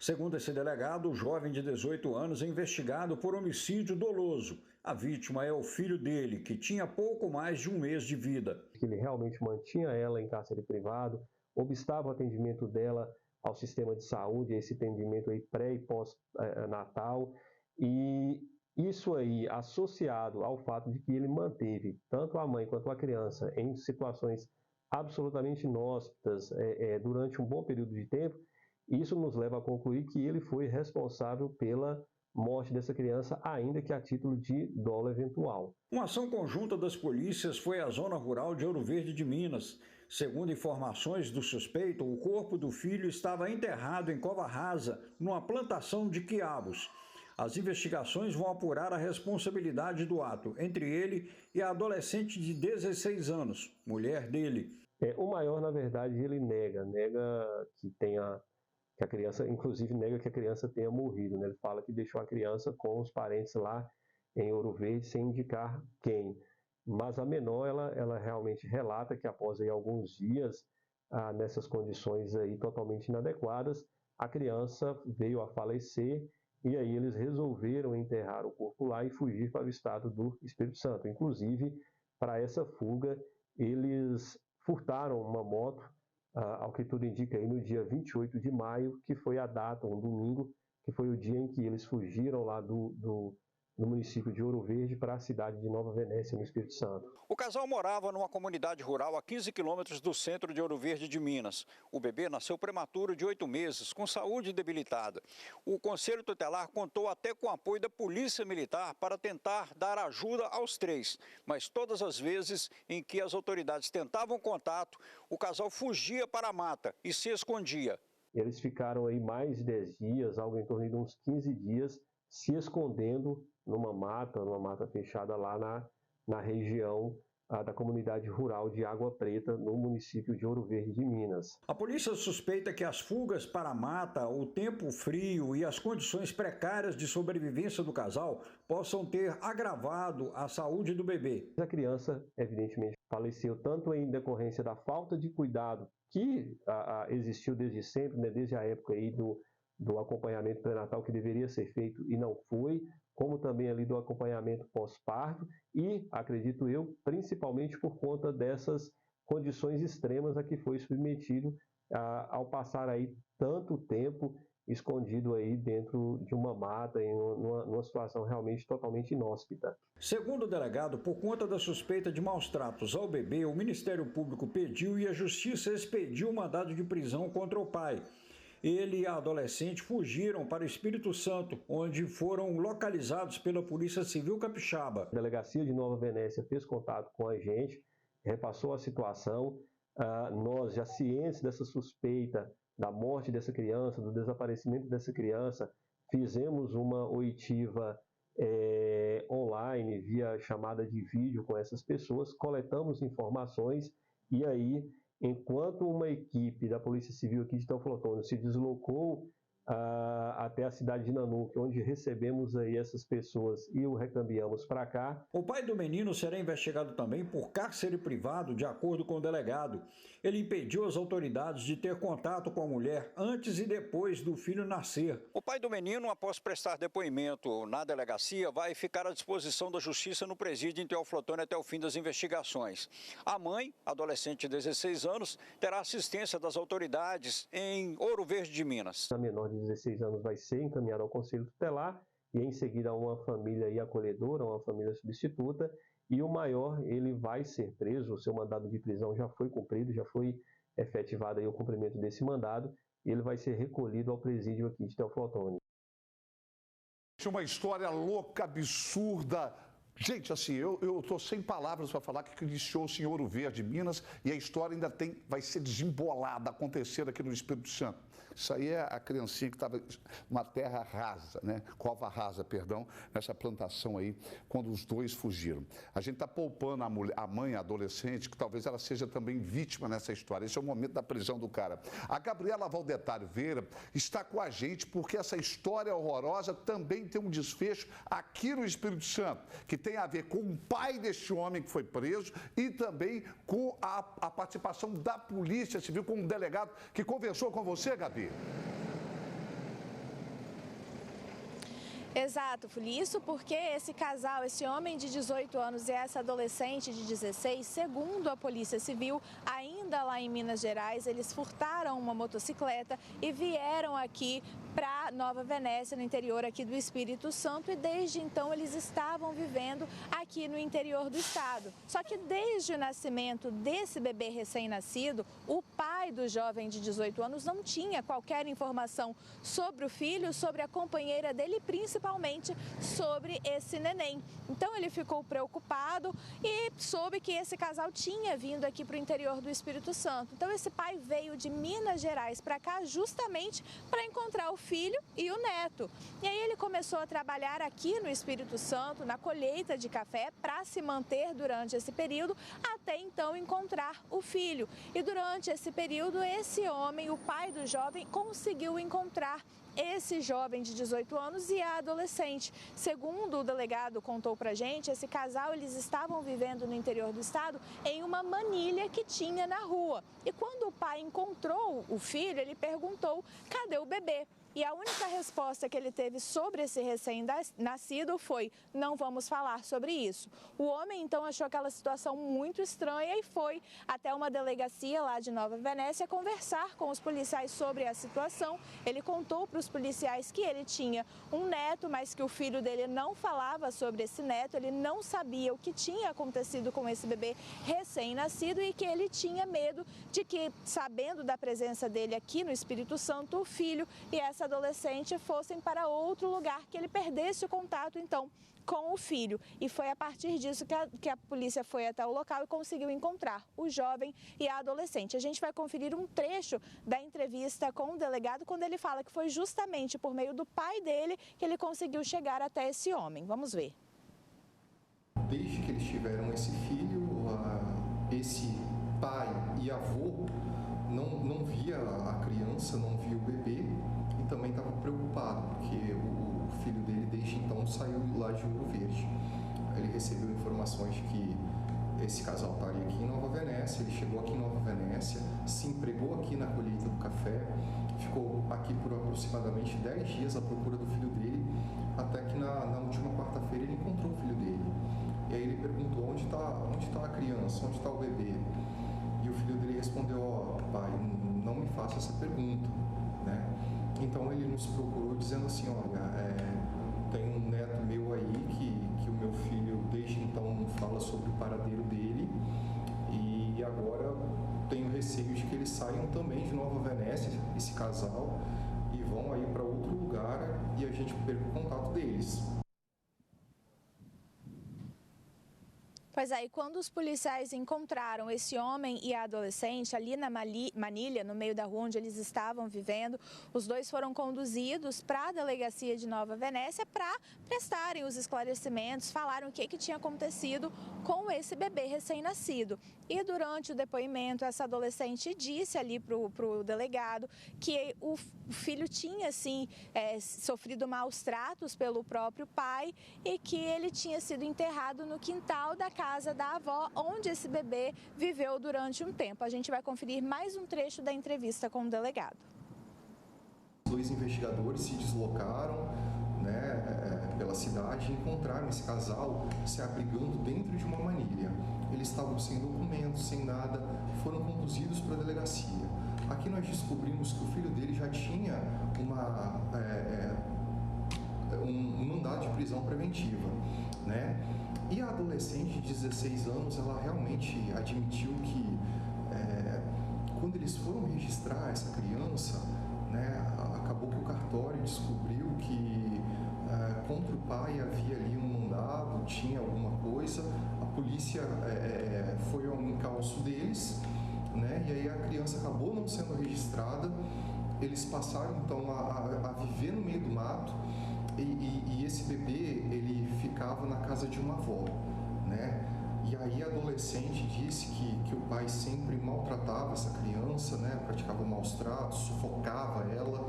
Segundo esse delegado, o jovem de 18 anos é investigado por homicídio doloso. A vítima é o filho dele, que tinha pouco mais de um mês de vida. Ele realmente mantinha ela em cárcere privado, obstava o atendimento dela ao sistema de saúde, esse atendimento aí pré e pós-natal, e isso aí associado ao fato de que ele manteve tanto a mãe quanto a criança em situações absolutamente inóspitas durante um bom período de tempo, isso nos leva a concluir que ele foi responsável pela morte dessa criança, ainda que a título de dolo eventual. Uma ação conjunta das polícias foi à zona rural de Ouro Verde de Minas. Segundo informações do suspeito, o corpo do filho estava enterrado em cova rasa, numa plantação de quiabos. As investigações vão apurar a responsabilidade do ato entre ele e a adolescente de 16 anos, mulher dele. O maior, na verdade, ele nega que a criança, inclusive nega que a criança tenha morrido, né? Ele fala que deixou a criança com os parentes lá em Ouro Verde sem indicar quem. Mas a menor, ela realmente relata que após aí alguns dias, nessas condições aí totalmente inadequadas, a criança veio a falecer e aí eles resolveram enterrar o corpo lá e fugir para o estado do Espírito Santo. Inclusive, para essa fuga, eles furtaram uma moto, ao que tudo indica aí no dia 28 de maio, que foi a data, um domingo, que foi o dia em que eles fugiram lá do município de Ouro Verde para a cidade de Nova Venécia, no Espírito Santo. O casal morava numa comunidade rural a 15 quilômetros do centro de Ouro Verde de Minas. O bebê nasceu prematuro de 8 meses, com saúde debilitada. O Conselho Tutelar contou até com o apoio da Polícia Militar para tentar dar ajuda aos três. Mas todas as vezes em que as autoridades tentavam contato, o casal fugia para a mata e se escondia. Eles ficaram aí mais de 10 dias, algo em torno de uns 15 dias, se escondendo numa mata fechada lá na região da comunidade rural de Água Preta, no município de Ouro Verde de Minas. A polícia suspeita que as fugas para a mata, o tempo frio e as condições precárias de sobrevivência do casal possam ter agravado a saúde do bebê. A criança, evidentemente, faleceu tanto em decorrência da falta de cuidado que existiu desde sempre, né, desde a época aí do acompanhamento pré-natal que deveria ser feito e não foi, como também ali do acompanhamento pós-parto e, acredito eu, principalmente por conta dessas condições extremas a que foi submetido ao passar aí tanto tempo escondido aí dentro de uma mata, numa situação realmente totalmente inóspita. Segundo o delegado, por conta da suspeita de maus tratos ao bebê, o Ministério Público pediu e a Justiça expediu o mandado de prisão contra o pai. Ele e a adolescente fugiram para o Espírito Santo, onde foram localizados pela Polícia Civil Capixaba. A delegacia de Nova Venécia fez contato com a gente, repassou a situação. Nós, já cientes dessa suspeita da morte dessa criança, do desaparecimento dessa criança, fizemos uma oitiva online, via chamada de vídeo com essas pessoas, coletamos informações e aí, enquanto uma equipe da Polícia Civil aqui de Teoflotone se deslocou até a cidade de Nanuque, onde recebemos aí essas pessoas e o recambiamos para cá. O pai do menino será investigado também por cárcere privado, de acordo com o delegado. Ele impediu as autoridades de ter contato com a mulher antes e depois do filho nascer. O pai do menino, após prestar depoimento na delegacia, vai ficar à disposição da Justiça no presídio em Teoflotone até o fim das investigações. A mãe, adolescente de 16 anos, terá assistência das autoridades em Ouro Verde de Minas. A menor de 16 anos vai ser encaminhada ao Conselho Tutelar e em seguida a uma família aí acolhedora, uma família substituta, e o maior ele vai ser preso, o seu mandado de prisão já foi cumprido, já foi efetivado aí o cumprimento desse mandado, e ele vai ser recolhido ao presídio aqui de Teoflotone. Uma história louca, absurda. Gente, assim, eu estou sem palavras para falar que iniciou-se em Ouro Verde, Minas, e a história ainda vai ser desembolada, acontecer aqui no Espírito Santo. Isso aí é a criancinha que estava numa terra rasa, né? Cova rasa, perdão, nessa plantação aí, quando os dois fugiram. A gente está poupando a mãe, a adolescente, que talvez ela seja também vítima nessa história. Esse é o momento da prisão do cara. A Gabriela Valdetário Vieira está com a gente porque essa história horrorosa também tem um desfecho aqui no Espírito Santo, que tem a ver com o pai deste homem que foi preso e também com a participação da Polícia Civil, com um delegado que conversou com você, Gabi. Exato, Fuli. Isso porque esse casal, esse homem de 18 anos e essa adolescente de 16, segundo a Polícia Civil, ainda lá em Minas Gerais, eles furtaram uma motocicleta e vieram aqui para Nova Venécia, no interior aqui do Espírito Santo, e desde então eles estavam vivendo aqui no interior do estado. Só que desde o nascimento desse bebê recém-nascido, o pai do jovem de 18 anos não tinha qualquer informação sobre o filho, sobre a companheira dele, principalmente sobre esse neném. Então ele ficou preocupado e soube que esse casal tinha vindo aqui para o interior do Espírito Santo. Então esse pai veio de Minas Gerais para cá justamente para encontrar o filho e o neto. E aí ele começou a trabalhar aqui no Espírito Santo, na colheita de café, para se manter durante esse período, até então encontrar o filho. E durante esse período, esse homem, o pai do jovem, conseguiu encontrar esse jovem de 18 anos e a adolescente. Segundo o delegado contou pra gente, esse casal, eles estavam vivendo no interior do estado em uma manilha que tinha na rua. E quando o pai encontrou o filho, ele perguntou: cadê o bebê? E a única resposta que ele teve sobre esse recém-nascido foi: não vamos falar sobre isso. O homem então achou aquela situação muito estranha e foi até uma delegacia lá de Nova Venécia conversar com os policiais sobre a situação. Ele contou para os policiais que ele tinha um neto, mas que o filho dele não falava sobre esse neto, ele não sabia o que tinha acontecido com esse bebê recém-nascido e que ele tinha medo de que, sabendo da presença dele aqui no Espírito Santo, o filho e essa adolescente fossem para outro lugar, que ele perdesse o contato então com o filho. E foi a partir disso que a polícia foi até o local e conseguiu encontrar o jovem e a adolescente. A gente vai conferir um trecho da entrevista com o delegado, quando ele fala que foi justamente por meio do pai dele que ele conseguiu chegar até esse homem. Vamos ver. Desde que eles tiveram esse filho, esse pai e avô não via a criança, não via o bebê, e também estava preocupado, porque o filho dele desde então saiu lá de Ouro Verde. Ele recebeu informações de que esse casal estaria aqui em Nova Venécia, ele chegou aqui em Nova Venécia, se empregou aqui na colheita do café, ficou aqui por aproximadamente 10 dias à procura do filho dele, até que na última quarta-feira ele encontrou o filho dele. E aí ele perguntou: onde está a criança, onde está o bebê? E o filho dele respondeu: pai, não me faça essa pergunta, né? Então ele nos procurou dizendo assim: olha, tem um neto meu aí que o meu filho desde então não fala sobre o paradeiro dele, e agora tenho receio de que eles saiam também de Nova Venécia, esse casal, e vão aí para outro lugar e a gente perca o contato deles. Pois é, e quando os policiais encontraram esse homem e a adolescente ali na manilha, no meio da rua onde eles estavam vivendo, os dois foram conduzidos para a delegacia de Nova Venécia para prestarem os esclarecimentos, falaram o que tinha acontecido com esse bebê recém-nascido. E durante o depoimento, essa adolescente disse ali para o delegado que o filho tinha, sim, sofrido maus tratos pelo próprio pai e que ele tinha sido enterrado no quintal da casa da avó, onde esse bebê viveu durante um tempo. A gente vai conferir mais um trecho da entrevista com o delegado. Os dois investigadores se deslocaram, né, pela cidade e encontraram esse casal se abrigando dentro de uma manilha. Eles estavam sem documentos, sem nada, foram conduzidos para a delegacia. Aqui nós descobrimos que o filho dele já tinha um mandado de prisão preventiva, né? E a adolescente de 16 anos, ela realmente admitiu que quando eles foram registrar essa criança, né, acabou que o cartório descobriu que contra o pai havia ali um mandado, tinha alguma coisa, a polícia foi ao encalço deles, né, e aí a criança acabou não sendo registrada, eles passaram então a viver no meio do mato, e esse bebê, ele ficava na casa de uma avó, né? E aí a adolescente disse que o pai sempre maltratava essa criança, né? Praticava maus tratos, sufocava ela.